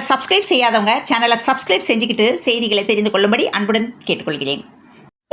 சேனலை சப்ஸ்கிரைப் செய்யாதவங்க சேனலை சப்ஸ்கிரைப் செஞ்சுக்கிட்டு செய்திகளை தெரிந்து கொள்ளும்படி அன்புடன் கேட்டுக்கொள்கிறேன்.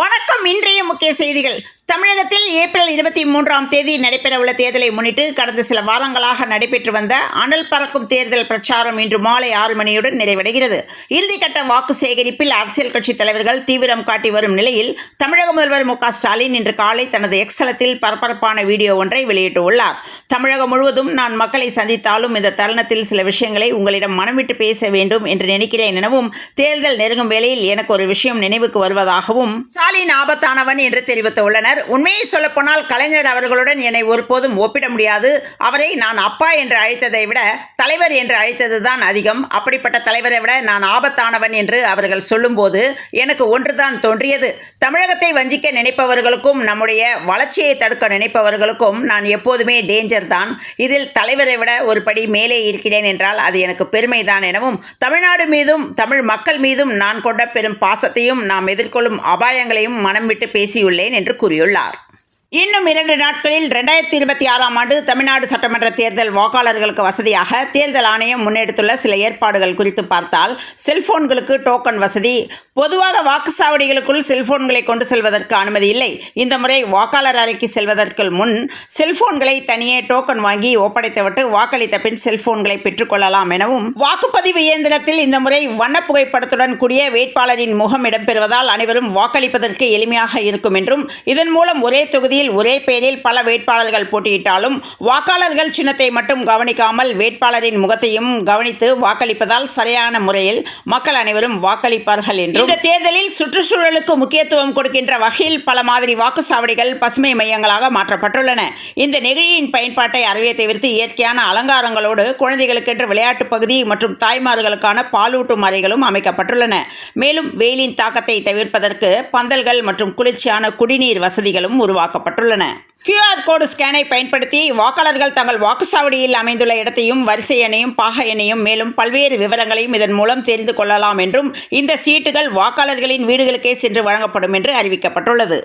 வணக்கம். இன்றைய முக்கிய செய்திகள். தமிழகத்தில் ஏப்ரல் 23ஆம் தேதி நடைபெறவுள்ள தேர்தலை முன்னிட்டு கடந்த சில வாரங்களாக நடைபெற்று வந்த அனல் பறக்கும் தேர்தல் பிரச்சாரம் இன்று மாலை 6 மணியுடன் நிறைவடைகிறது. இறுதிக்கட்ட வாக்கு சேகரிப்பில் அரசியல் கட்சித் தலைவர்கள் தீவிரம் காட்டி வரும் நிலையில் தமிழக முதல்வர் மு.க. ஸ்டாலின் இன்று காலை தனது எக்ஸ் தளத்தில் பரபரப்பான வீடியோ ஒன்றை வெளியிட்டுள்ளார். தமிழகம் முழுவதும் நான் மக்களை சந்தித்தாலும் இந்த தருணத்தில் சில விஷயங்களை உங்களிடம் மனமிட்டு பேச வேண்டும் என்று நினைக்கிறேன் எனவும், தேர்தல் நெருங்கும் வேளையில் எனக்கு ஒரு விஷயம் நினைவுக்கு வருவதாகவும் ஸ்டாலின் ஆபத்தானவன் என்று தெரிவித்துள்ளனர். உண்மையை சொல்லப்போனால் கலைஞர் அவர்களுடன் என்னை ஒருபோதும் ஒப்பிட முடியாது. அவரை நான் அப்பா என்று அழைத்ததை விட தலைவர் என்று அழைத்ததுதான் அதிகம். அப்படிப்பட்ட தலைவரை விட நான் ஆபத்தானவன் என்று அவர்கள் சொல்லும்போது எனக்கு ஒன்றுதான் தோன்றியது. தமிழகத்தை வஞ்சிக்க நினைப்பவர்களுக்கும் நம்முடைய வளர்ச்சியை தடுக்க நினைப்பவர்களுக்கும் நான் எப்போதுமே டேஞ்சர் தான். இதில் தலைவரை விட ஒரு படி மேலே இருக்கிறேன் என்றால் அது எனக்கு பெருமைதான் எனவும், தமிழ்நாடு மீதும் தமிழ் மக்கள் மீதும் நான் கொண்ட பெரும் பாசத்தையும் நாம் எதிர்கொள்ளும் அபாயங்களையும் மனம் விட்டு பேசியுள்ளேன் என்று கூறியுள்ளார். இன்னும் 2 நாட்களில் 2026ஆம் ஆண்டு தமிழ்நாடு சட்டமன்ற தேர்தல் வாக்காளர்களுக்கு வசதியாக தேர்தல் ஆணையம் முன்னெடுத்துள்ள சில ஏற்பாடுகள் குறித்து பார்த்தால், செல்போன்களுக்கு டோக்கன் வசதி. பொதுவாக வாக்குச்சாவடிகளுக்குள் செல்போன்களை கொண்டு செல்வதற்கு அனுமதி இல்லை. இந்த முறை வாக்காளர் அறைக்கு செல்வதற்கு முன் செல்போன்களை தனியே டோக்கன் வாங்கி ஒப்படைத்துவிட்டு வாக்களித்த பின் செல்போன்களை பெற்றுக்கொள்ளலாம் எனவும், வாக்குப்பதிவு இயந்திரத்தில் இந்த முறை வண்ண புகைப்படத்துடன் கூடிய வேட்பாளரின் முகம் இடம்பெறுவதால் அனைவரும் வாக்களிப்பதற்கு எளிமையாக இருக்கும் என்றும், இதன் மூலம் ஒரே தொகுதியில் ஒரே பெயரில் பல வேட்பாளர்கள் போட்டியிட்டாலும் வாக்காளர்கள் சின்னத்தை மட்டும் கவனிக்காமல் வேட்பாளரின் முகத்தையும் கவனித்து வாக்களிப்பதால் சரியான முறையில் மக்கள் அனைவரும் வாக்களிப்பார்கள் என்றும், இந்த தேர்தலில் சுற்றுச்சூழலுக்கு முக்கியத்துவம் கொடுக்கின்ற வகையில் பல மாதிரி வாக்குச்சாவடிகள் பசுமை மையங்களாக மாற்றப்பட்டுள்ளன. இந்த நெகிழியின் பயன்பாட்டை அறவே தவிர்த்து இயற்கையான அலங்காரங்களோடு குழந்தைகளுக்கென்று விளையாட்டு பகுதி மற்றும் தாய்மார்களுக்கான பாலூட்டும் அறைகளும் அமைக்கப்பட்டுள்ளன. மேலும் வெயிலின் தாக்கத்தை தவிர்ப்பதற்கு பந்தல்கள் மற்றும் குளிர்ச்சியான குடிநீர் வசதிகளும் உருவாக்கப்பட்டுள்ளன. QR கோடு ஸ்கேனை பயன்படுத்தி வாக்காளர்கள் தங்கள் வாக்குச்சாவடியில் அமைந்துள்ள இடத்தையும் வரிசை எண்ணையும் பாக எண்ணையும் மேலும் பல்வேறு விவரங்களையும் இதன் மூலம் தெரிந்து கொள்ளலாம் என்றும், இந்த சீட்டுகள் வாக்காளர்களின் வீடுகளுக்கே சென்று வழங்கப்படும் என்று அறிவிக்கப்பட்டுள்ளது.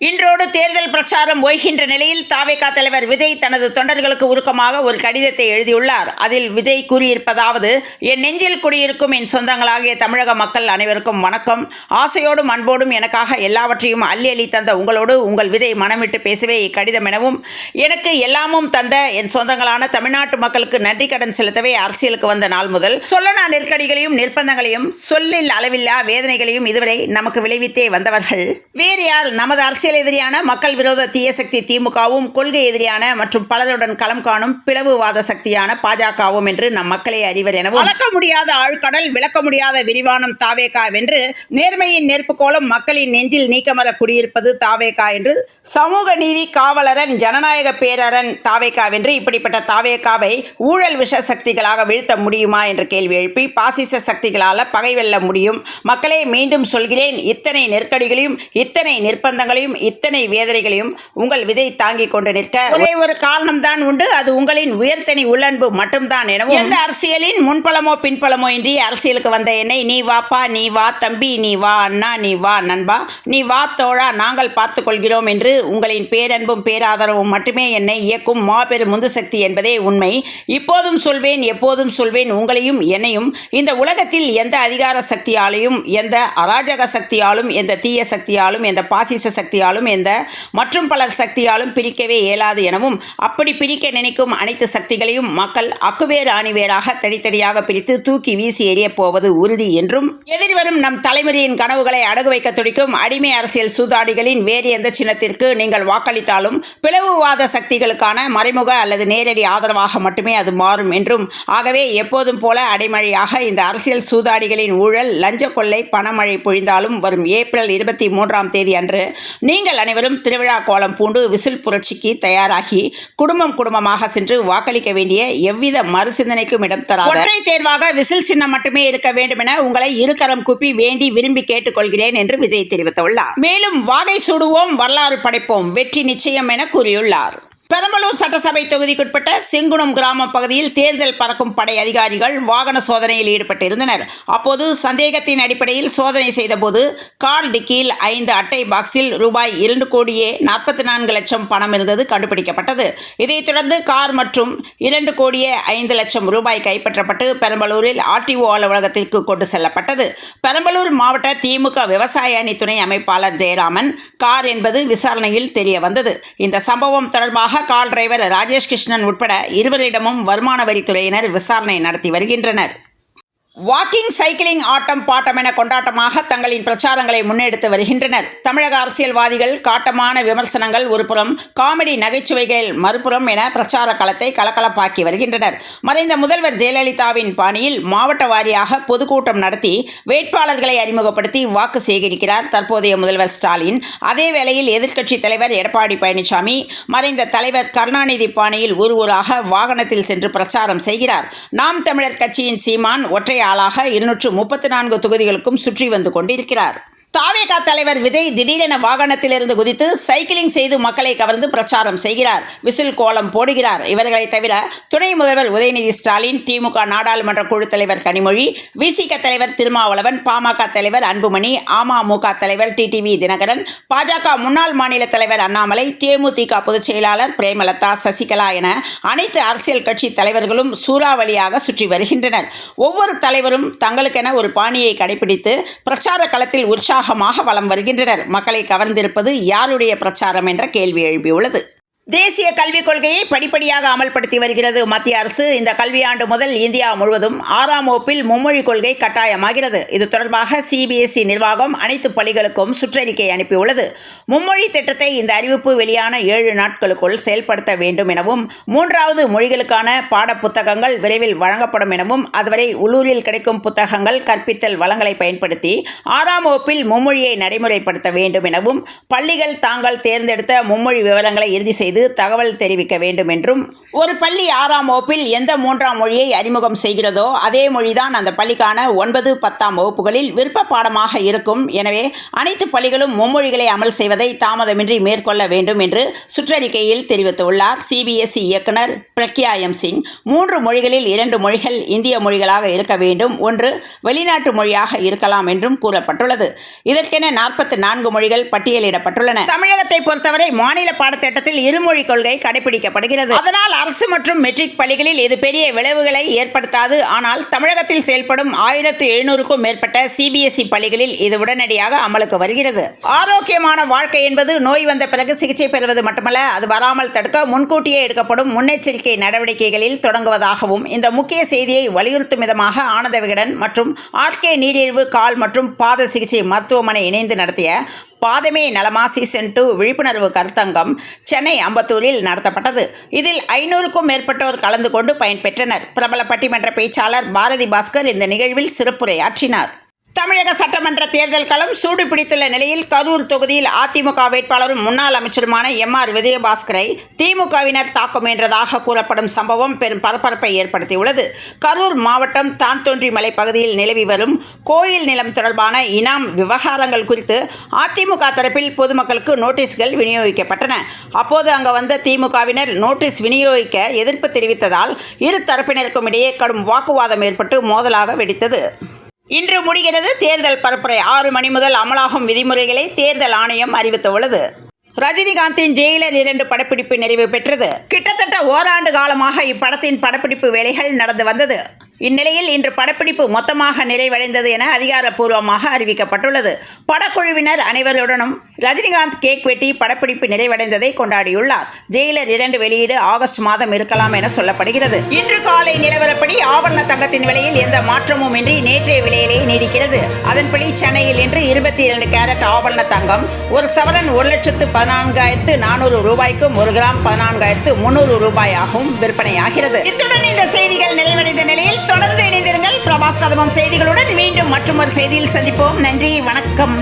இன்றோடு தேர்தல் பிரச்சாரம் ஓய்கின்ற நிலையில் தாவேகா தலைவர் விஜய் தனது தொண்டர்களுக்கு உருக்கமாக ஒரு கடிதத்தை எழுதியுள்ளார். அதில் விஜய் கூறியிருப்பதாவது: என் நெஞ்சில் குடியிருக்கும் என் சொந்தங்களாகிய தமிழக மக்கள் அனைவருக்கும் வணக்கம். ஆசையோடும் அன்போடும் எனக்காக எல்லாவற்றையும் அள்ளி அள்ளி தந்த உங்களோடு உங்கள் விஜய் மனமிட்டு பேசவே இக்கடிதம் எனவும், எனக்கு எல்லாமும் தந்த என் சொந்தங்களான தமிழ்நாட்டு மக்களுக்கு நன்றி கடன் செலுத்தவே அரசியலுக்கு வந்த நாள் முதல் சொல்லனா நெருக்கடிகளையும் நிர்பந்தங்களையும் சொல்லில் அளவில்லா வேதனைகளையும் இதுவரை நமக்கு விளைவித்தே வந்தவர்கள் வேறு யார்? நமது அரசியல் எதிரியான மக்கள் விரோத தீய சக்தி திமுகவும், கொள்கை எதிரியான மற்றும் பலருடன் களம் காணும் பிளவுவாத சக்தியான பாஜகவும் என்று நம் மக்களே அறிவர் எனவும், அளக்க முடியாத ஆழ்கடல் விளக்க முடியாத விரிவானம் தாவேகா வென்று நேர்மையின் நெருப்புக்கோலம் மக்களின் நெஞ்சில் நீக்கமர குடியிருப்பது தாவேகா என்று சமூக நீதி காவலரன் ஜனநாயக பேரரன் தாவேகா வென்று இப்படிப்பட்ட தாவேகாவை ஊழல் விஷ சக்திகளாக வீழ்த்த முடியுமா என்ற கேள்வி எழுப்பி பாசிச சக்திகளால் பகை வெல்ல முடியும். மக்களே, மீண்டும் சொல்கிறேன், இத்தனை நெருக்கடிகளையும் இத்தனை நிர்பந்தங்களையும் இத்தனை வேதனைகளையும் உங்கள் விஜய் தாங்கிக் கொண்டு நிற்க ஒரே ஒரு காரணம் தான் உண்டு. அது உங்களின் உயர்தனி உள்ளன்பு மட்டும்தான் எனவும், எந்த அரசியலின் முன்பலமோ பின்பலமோ இன்றி அரசியலுக்கு வந்த என்னை நீ வாப்பா, நீ வா தம்பி, நீ வா அண்ணா, நீ வா நண்பா, நீ வா தோழா, நாங்கள் பார்த்துக் கொள்கிறோம் என்று உங்களின் பேரன்பும் பேராதரவும் மட்டுமே என்னை இயக்கும் மாபெரும் உந்து சக்தி என்பதே உண்மை. இப்போதும் சொல்வேன், எப்போதும் சொல்வேன், உங்களையும் என்னையும் இந்த உலகத்தில் எந்த அதிகார சக்தியாலும், எந்த அராஜக சக்தியாலும், எந்த தீய சக்தியாலும், எந்த பாசிச சக்தியாலும், எந்த மற்றும் பலர் சக்தியாலும் பிரிக்கவே இயலாது எனவும், அப்படி பிரிக்க நினைக்கும் அனைத்து சக்திகளையும் மக்கள் அக்குவேறு ஆணிவேராக தனித்தனியாக பிரித்து தூக்கி வீசி எறிய போவது உறுதி என்றும், எதிர்வரும் நம் தலைமுறையின் கனவுகளை அடகு வைக்க துடிக்கும் அடிமை அரசியல் சூதாடிகளின் வேறு எந்த சின்னத்திற்கு நீங்கள் வாக்களித்தாலும் பிளவுவாத சக்திகளுக்கான மறைமுக அல்லது நேரடி ஆதரவாக மட்டுமே அது மாறும் என்றும், ஆகவே எப்போதும் போல அடைமழையாக இந்த அரசியல் சூதாடிகளின் ஊழல் லஞ்ச கொள்ளை பணமழை பொழிந்தாலும் வரும் ஏப்ரல் 23ஆம் தேதி அன்று நீங்கள் அனைவரும் திருவிழா கோலம் பூண்டு விசில் புரட்சிக்கு தயாராகி குடும்பம் குடும்பமாக சென்று வாக்களிக்க வேண்டிய எவ்வித மறுசிந்தனைக்கும் இடம் தராத ஒற்றை தேர்வாக விசில் சின்னம் மட்டுமே இருக்க வேண்டும் என உங்களை இருகரம் கூப்பி வேண்டி விரும்பி கேட்டுக்கொள்கிறேன் என்று விஜய் தெரிவித்துள்ளார். மேலும் வாகை சூடுவோம், வரலாறு படைப்போம், வெற்றி நிச்சயம் என கூறியுள்ளார். பெரம்பலூர் சட்டசபை தொகுதிக்குட்பட்ட செங்குணம் கிராமம் பகுதியில் தேர்தல் பறக்கும் படை அதிகாரிகள் வாகன சோதனையில் ஈடுபட்டிருந்தனர். அப்போது சந்தேகத்தின் அடிப்படையில் சோதனை செய்தபோது கார் டிக்கியில் 5 அட்டை பாக்ஸில் ரூபாய் 2,44,00,000 பணம் இருந்தது கண்டுபிடிக்கப்பட்டது. இதைத் தொடர்ந்து கார் மற்றும் 2,05,00,000 ரூபாய் கைப்பற்றப்பட்டு பெரம்பலூரில் RTO அலுவலகத்திற்கு கொண்டு செல்லப்பட்டது. பெரம்பலூர் மாவட்ட திமுக விவசாய அணி துணை அமைப்பாளர் ஜெயராமன் கார் என்பது விசாரணையில் தெரிய வந்தது. இந்த சம்பவம் தொடர்பாக கார் டிரைவர் ராஜேஷ் கிருஷ்ணன் உட்பட 2 வருமான வரித்துறையினர் விசாரணை நடத்தி வருகின்றனர். வாக்கிங், சைக்கிளிங், ஆட்டம் பாட்டம் என கொண்டாட்டமாக தங்களின் பிரச்சாரங்களை முன்னெடுத்து வருகின்றனர். தமிழக அரசியல்வாதிகள் காட்டமான விமர்சனங்கள் ஒருபுறம், காமெடி நகைச்சுவைகள் மறுபுறம் என பிரச்சார களத்தை கலகலப்பாக்கி வருகின்றனர். மறைந்த முதல்வர் ஜெயலலிதாவின் பாணியில் மாவட்ட வாரியாக பொதுக்கூட்டம் நடத்தி வேட்பாளர்களை அறிமுகப்படுத்தி வாக்கு சேகரிக்கிறார் தற்போதைய முதல்வர் ஸ்டாலின். அதே வேளையில் எதிர்க்கட்சித் தலைவர் எடப்பாடி பழனிசாமி மறைந்த தலைவர் கருணாநிதி பாணியில் ஊராக வாகனத்தில் சென்று பிரச்சாரம் செய்கிறார். நாம் தமிழர் கட்சியின் சீமான் ஒற்றை ஆளாக 234 தொகுதிகளுக்கும் சுற்றி வந்து கொண்டிருக்கிறார். தாவேகா தலைவர் விஜய் திடீரென வாகனத்திலிருந்து குதித்து சைக்கிளிங் செய்து மக்களை கவர்ந்து பிரச்சாரம் செய்கிறார். விசில் கோலம் போடுகிறார். இவர்களை தவிர துணை முதல்வர் உதயநிதி ஸ்டாலின், திமுக நாடாளுமன்ற குழு தலைவர் கனிமொழி, விசிக தலைவர் திருமாவளவன், பாமக தலைவர் அன்புமணி, அமமுக தலைவர் டிடிவி தினகரன், பாஜக முன்னாள் மாநில தலைவர் அண்ணாமலை, தேமுதிக பொதுச் செயலாளர் பிரேமலதா, சசிகலா என அனைத்து அரசியல் கட்சி தலைவர்களும் சூறாவளியாக சுற்றி வருகின்றனர். ஒவ்வொரு தலைவரும் தங்களுக்கென ஒரு பாணியை கடைபிடித்து பிரச்சார களத்தில் உற்சாக வலம் வருகின்றனர். மக்களை கவர்ந்திருப்பது யாருடைய பிரச்சாரம் என்ற கேள்வி எழுப்பியுள்ளது. தேசிய கல்விக் கொள்கையை படிப்படியாக அமல்படுத்தி வருகிறது மத்திய அரசு. இந்த கல்வியாண்டு முதல் இந்தியா முழுவதும் 6ஆம் வகுப்பில் மும்மொழி கொள்கை கட்டாயமாகிறது. இது தொடர்பாக CBSE நிர்வாகம் அனைத்து பள்ளிகளுக்கும் சுற்றறிக்கை அனுப்பியுள்ளது. மும்மொழி திட்டத்தை இந்த அறிவிப்பு வெளியான 7 நாட்களுக்குள் செயல்படுத்த வேண்டும் எனவும், 3வது மொழிகளுக்கான பாட புத்தகங்கள் விரைவில் வழங்கப்படும் எனவும், அதுவரை உள்ளூரில் கிடைக்கும் புத்தகங்கள், கற்பித்தல் வளங்களை பயன்படுத்தி 6ஆம் வகுப்பில் மும்மொழியை நடைமுறைப்படுத்த வேண்டும் எனவும், பள்ளிகள் தாங்கள் தேர்ந்தெடுத்த மும்மொழி விவரங்களை இறுதி செய்து தகவல் தெரிவிக்க வேண்டும் என்றும், ஒரு பள்ளி 6ஆம் வகுப்பில் எந்த 3ஆம் மொழியை அறிமுகம் செய்கிறதோ அதே மொழிதான் அந்த பள்ளிக்கான 9, 10ஆம் வகுப்புகளில் விருப்ப பாடமாக இருக்கும். எனவே அனைத்து பள்ளிகளும் மும்மொழிகளை அமல் செய்வதை தாமதமின்றி மேற்கொள்ள வேண்டும் என்று சுற்றறிக்கையில் தெரிவித்துள்ளார். CBSE இயக்குனர் பிரக்யா எம் சிங் 3 மொழிகளில் 2 மொழிகள் இந்திய மொழிகளாக இருக்க வேண்டும், 1 வெளிநாட்டு மொழியாக இருக்கலாம் என்றும் கூறப்பட்டுள்ளது. இதற்கென 44 மொழிகள் பட்டியலிடப்பட்டுள்ளன. தமிழகத்தை பொறுத்தவரை மாநில பாடத்திட்டத்தில் இருமொழி கொள்கை கடைபிடிக்கப்படுகிறது. அதனால் அரசு மற்றும் மெட்ரிக் பள்ளிகளில் இது பெரிய விளைவுகளை ஏற்படுத்தாது. ஆனால் தமிழகத்தில் செயல்படும் 1700க்கும் மேற்பட்ட CBSE பள்ளிகளில் இது உடனடியாக அமலுக்கு வருகிறது. ஆரோக்கியமான வாழ்க்கை என்பது நோய் வந்த பிறகு சிகிச்சை பெறுவது மட்டுமல்ல, அது வராமல் தடுக்க முன்கூட்டியே எடுக்கப்படும் முன்னெச்சரிக்கை நடவடிக்கைகளில் தொடங்குவதாகவும் இந்த முக்கிய செய்தியை வலியுறுத்தும் விதமாக ஆனந்த விகடன் மற்றும் RK நீரிழிவு, கால் மற்றும் பாத சிகிச்சை மருத்துவமனை இணைந்து நடத்திய பாதமே நலமா சீசன் 2 விழிப்புணர்வு கருத்தங்கம் சென்னை அம்பத்தூரில் நடத்தப்பட்டது. இதில் 500க்கும் மேற்பட்டோர் கலந்து கொண்டு பயன்பெற்றனர். பிரபல பட்டிமன்ற பேச்சாளர் பாரதி பாஸ்கர் இந்த நிகழ்வில் சிறப்புரையாற்றினார். தமிழக சட்டமன்ற தேர்தல் களம் சூடு பிடித்துள்ள நிலையில் கரூர் தொகுதியில் அதிமுக வேட்பாளரும் முன்னாள் அமைச்சருமான MR விஜயபாஸ்கரை திமுகவினர் தாக்க முயன்றதாக கூறப்படும் சம்பவம் பெரும் பரபரப்பை ஏற்படுத்தியுள்ளது. கரூர் மாவட்டம் தான்தோன்றிமலை பகுதியில் நிலவி வரும் கோயில் நிலம் தொடர்பான இனாம் விவகாரங்கள் குறித்து அதிமுக தரப்பில் பொதுமக்களுக்கு நோட்டீஸ்கள் விநியோகிக்கப்பட்டன. அப்போது அங்கு வந்த திமுகவினர் நோட்டீஸ் விநியோகிக்க எதிர்ப்பு தெரிவித்ததால் இரு தரப்பினருக்கும் இடையே கடும் வாக்குவாதம் ஏற்பட்டு மோதலாக வெடித்தது. இன்று முடிகிறது தேர்தல் பரப்புரை. 6 மணி முதல் அமலாகும் விதிமுறைகளை தேர்தல் ஆணையம் அறிவித்துள்ளது. ரஜினிகாந்தின் ஜெயிலர் 2 படப்பிடிப்பு நிறைவு பெற்றது. கிட்டத்தட்ட ஓராண்டு காலமாக இப்படத்தின் படப்பிடிப்பு வேலைகள் நடந்து வந்தது. இந்நிலையில் இன்று படப்பிடிப்பு மொத்தமாக நிறைவடைந்தது என அதிகாரப்பூர்வமாக அறிவிக்கப்பட்டுள்ளது. படக்குழுவினர் அனைவருடனும் ரஜினிகாந்த் கேக் வெட்டி படப்பிடிப்பு நிறைவடைந்ததை கொண்டாடியுள்ளார். ஜெயிலர் 2 வெளியீடு ஆகஸ்ட் மாதம் இருக்கலாம் என சொல்லப்படுகிறது. இன்று காலை நிலவரப்படி ஆபரண தங்கத்தின் விலையில் எந்த மாற்றமும் இன்றி நேற்றைய விலையிலே நீடிக்கிறது. அதன்படி சென்னையில் இன்று 22 கேரட் ஆபரண தங்கம் ஒரு சவரன் 1,14,400 ரூபாய்க்கும் 1 கிராம் 14,300 ரூபாயாகவும் விற்பனையாகிறது. இத்துடன் இந்த செய்திகள் நிறைவடைந்த நிலையில் தொடர்ந்து இணைந்திருங்கள். பிரபாஸ் கதம்பம் செய்திகளுடன் மீண்டும் மற்றொரு செய்தியில் சந்திப்போம். நன்றி, வணக்கம்.